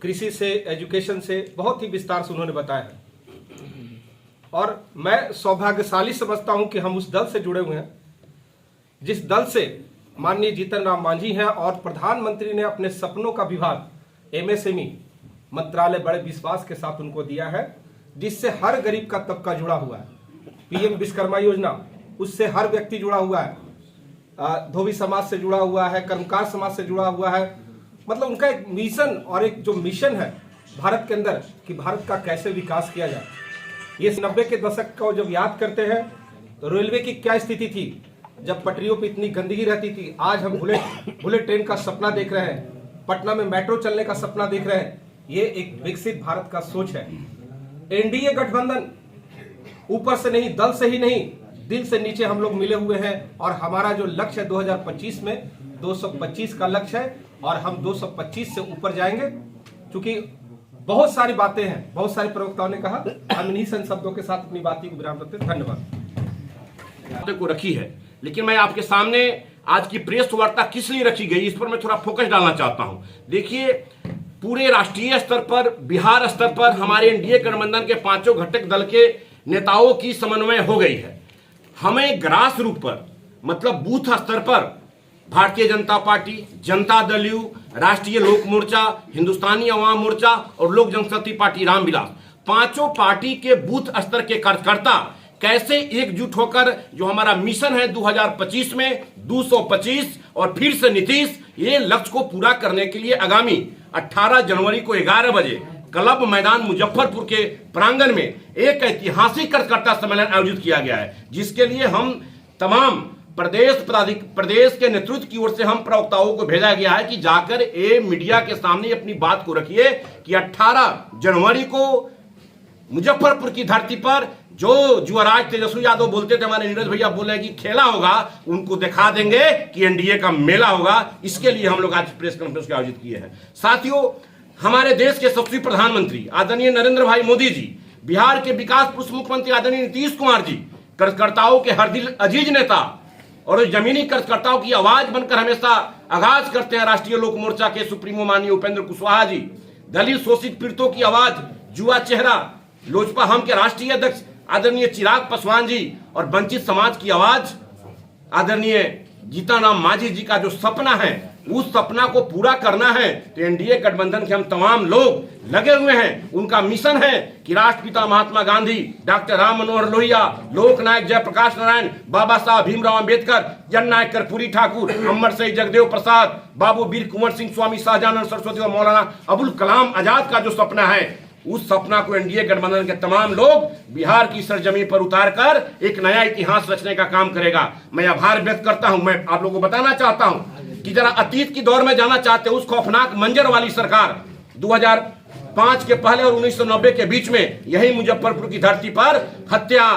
कृषि से, एजुकेशन से बहुत ही विस्तार से उन्होंने बताया है। और मैं सौभाग्यशाली समझता हूं कि हम उस दल से जुड़े हुए हैं जिस दल से माननीय जीतन राम मांझी हैं, और प्रधानमंत्री ने अपने सपनों का विभाग एमएसएमई मंत्रालय बड़े विश्वास के साथ उनको दिया है, जिससे हर गरीब का तबका जुड़ा हुआ है। पीएम विश्वकर्मा योजना, उससे हर व्यक्ति जुड़ा हुआ है, धोबी समाज से जुड़ा हुआ है, कर्मकार समाज से जुड़ा हुआ है। मतलब उनका एक मिशन और एक जो मिशन है भारत के अंदर कि भारत का कैसे विकास किया जाए। ये 90 के दशक को जब याद करते हैं तो रेलवे की क्या स्थिति थी, जब पटरियों पे इतनी गंदगी रहती थी। आज हम बुलेट ट्रेन का सपना देख रहे हैं, पटना में मेट्रो चलने का सपना देख रहे हैं। ये एक विकसित भारत का सोच है। एनडीए गठबंधन ऊपर से नहीं, दल से ही नहीं, दिल से नीचे हम लोग मिले हुए हैं, और हमारा जो लक्ष्य है 2025 में 225 का लक्ष्य है, और हम 225 से ऊपर जाएंगे। क्योंकि बहुत सारी बातें हैं, बहुत सारे प्रवक्ताओं ने कहा, हम इन्हीं शब्दों के साथ अपनी बातों को विराम देते हैं। धन्यवाद। को रखी है, लेकिन मैं आपके सामने आज की प्रेस वार्ता किस लिए रखी गई, इस पर मैं थोड़ा फोकस डालना चाहता हूं। देखिए, पूरे राष्ट्रीय स्तर पर, बिहार स्तर पर हमारे एनडीए गठबंधन के पांचों घटक दल के नेताओं की समन्वय हो गई है। हमें ग्रास रूट पर, मतलब बूथ स्तर पर, भारतीय जनता पार्टी, जनता दल यू, राष्ट्रीय लोक मोर्चा, हिंदुस्तानी अवाम मोर्चा और लोक जनशक्ति पार्टी रामविलास, पांचों पार्टी के बूथ स्तर के कार्यकर्ता कैसे एकजुट होकर जो हमारा मिशन है 2025 में 225 और फिर से नीतीश, ये लक्ष्य को पूरा करने के लिए आगामी 18 जनवरी को 11 बजे क्लब मैदान मुजफ्फरपुर के प्रांगण में एक ऐतिहासिक कार्यकर्ता सम्मेलन आयोजित किया गया है, जिसके लिए हम तमाम प्रदेश के नेतृत्व की ओर से हम प्रवक्ताओं को भेजा गया है कि जाकर ये मीडिया के सामने अपनी बात को रखिए कि 18 जनवरी को मुजफ्फरपुर की धरती पर जो युवराज तेजस्वी यादव बोलते थे, हमारे नीरज भैया बोले कि खेला होगा, उनको दिखा देंगे कि एनडीए का मेला होगा। इसके लिए हम लोग आज प्रेस कॉन्फ्रेंस को आयोजित किए हैं। साथियों, हमारे देश के यशस्वी प्रधानमंत्री आदरणीय नरेंद्र भाई मोदी जी, बिहार के विकास पुरुष मुख्यमंत्री आदरणीय नीतीश कुमार जी, कार्यकर्ताओं के हर दिल अजीज नेता और जमीनी कार्यकर्ताओं की आवाज बनकर हमेशा आगाज करते हैं राष्ट्रीय लोक मोर्चा के सुप्रीमो माननीय उपेंद्र कुशवाहा जी, दलित शोषित पीड़ितों की आवाज युवा चेहरा लोजपा हम के राष्ट्रीय अध्यक्ष आदरणीय चिराग पासवान जी, और वंचित समाज की आवाज आदरणीय जीतन राम मांझी जी का जो सपना है, उस सपना को पूरा करना है तो एनडीए गठबंधन के हम तमाम लोग लगे हुए हैं। उनका मिशन है कि राष्ट्रपिता महात्मा गांधी, डॉक्टर राम मनोहर लोहिया, लोकनायक जयप्रकाश नारायण, बाबा साहब भीमराव अंबेडकर, जननायक कर्पूरी ठाकुर, अमर शहीद जगदेव प्रसाद, बाबू वीर कुंवर सिंह, स्वामी शाहजहान सरस्वती और मौलाना अबुल कलाम आजाद का जो सपना है, उस सपना को एनडीए गठबंधन के तमाम लोग बिहार की सरजमीन पर उतारकर एक नया इतिहास रचने का काम करेगा। मैं आभार व्यक्त करता हूं। मैं आप लोगों को बताना चाहता हूं कि जरा अतीत की दौर में जाना चाहते हैं, उस खौफनाक मंजर वाली सरकार 2005 के पहले और 1990 के बीच में यही मुजफ्फरपुर की धरती पर हत्या,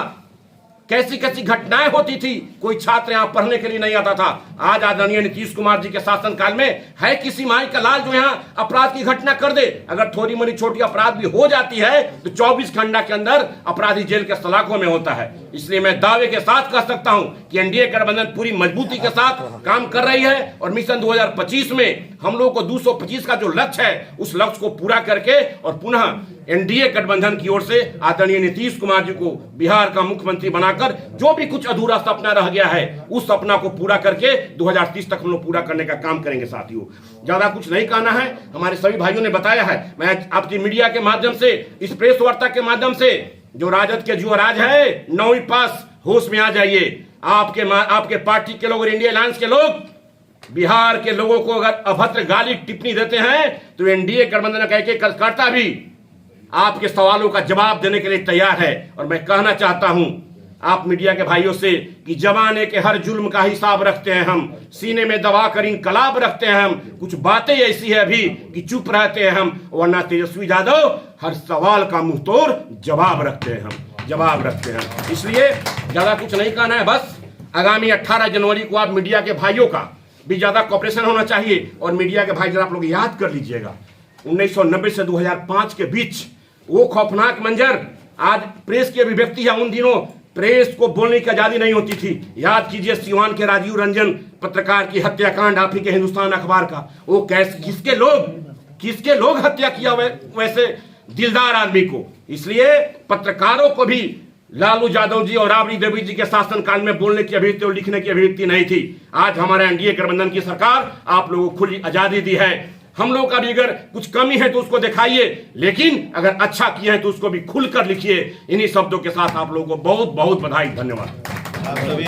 कैसी कैसी घटनाएं होती थी, कोई छात्र यहां पढ़ने के लिए नहीं आता था। आज आदरणीय नीतीश कुमार जी के शासनकाल में है किसी माई का लाल जो यहां अपराध की घटना कर दे, अगर थोड़ी मोड़ी छोटी अपराध भी हो जाती है तो 24 घंटा के अंदर अपराधी जेल के सलाखों में होता है। इसलिए मैं दावे के साथ कह सकता हूं कि एनडीए गठबंधन पूरी मजबूती के साथ काम कर रही है, और मिशन 2025 में हम लोग को 225 का जो लक्ष्य है, उस लक्ष्य को पूरा करके और पुनः एनडीए गठबंधन की ओर से आदरणीय नीतीश कुमार जी को बिहार का मुख्यमंत्री बनाकर जो भी कुछ अधूरा सपना रह गया है, उस सपना को पूरा करके 2030 तक हम लोग पूरा करने का काम करेंगे। साथियों, ज्यादा कुछ नहीं कहना है, हमारे सभी भाइयों ने बताया है। मैं आपकी मीडिया के माध्यम से, इस प्रेस वार्ता के माध्यम से, जो राजद के युवराज है 9वीं पास, होश में आ जाइए। आपके पार्टी के लोग और इंडिया अलायंस के लोग बिहार के लोगों को अगर अभद्र गाली टिप्पणी देते हैं तो एनडीए गठबंधन का एक कार्यकर्ता भी आपके सवालों का जवाब देने के लिए तैयार है। और मैं कहना चाहता हूं आप मीडिया के भाइयों से कि जमाने के हर जुल्म का हिसाब रखते हैं हम, सीने में दबा कर इनकलाब रखते हैं हम। कुछ बातें ऐसी है अभी कि चुप रहते हैं हम, वरना तेजस्वी यादव हर सवाल का मुंह तोड़ जवाब रखते हैं हम, जवाब रखते हैं। इसलिए ज्यादा कुछ नहीं कहना है, बस आगामी 18 जनवरी को आप मीडिया के भाइयों का भी ज्यादा कॉपरेशन होना चाहिए। और मीडिया के भाई जरा आप लोग याद कर लीजिएगा 1990 से 2005 के बीच वो खौफनाक मंजर, आज प्रेस की अभिव्यक्ति है, उन दिनों प्रेस को बोलने की आजादी नहीं होती थी। याद कीजिए सिवान के राजीव रंजन पत्रकार की हत्याकांड, आप ही के हिंदुस्तान अखबार का, वो कैसे किसके लोग किसके लोग हत्या किया वैसे दिलदार आदमी को। इसलिए पत्रकारों को भी लालू यादव जी और राबड़ी देवी जी के शासनकाल में बोलने की अभिव्यक्ति और लिखने की अभिव्यक्ति नहीं थी। आज हमारे एनडीए गठबंधन की सरकार आप लोगों को खुली आजादी दी है। हम लोग का भी अगर कुछ कमी है तो उसको दिखाइए, लेकिन अगर अच्छा किया है तो उसको भी खुलकर लिखिए। इन्हीं शब्दों के साथ आप लोगों को बहुत बहुत बधाई, धन्यवाद।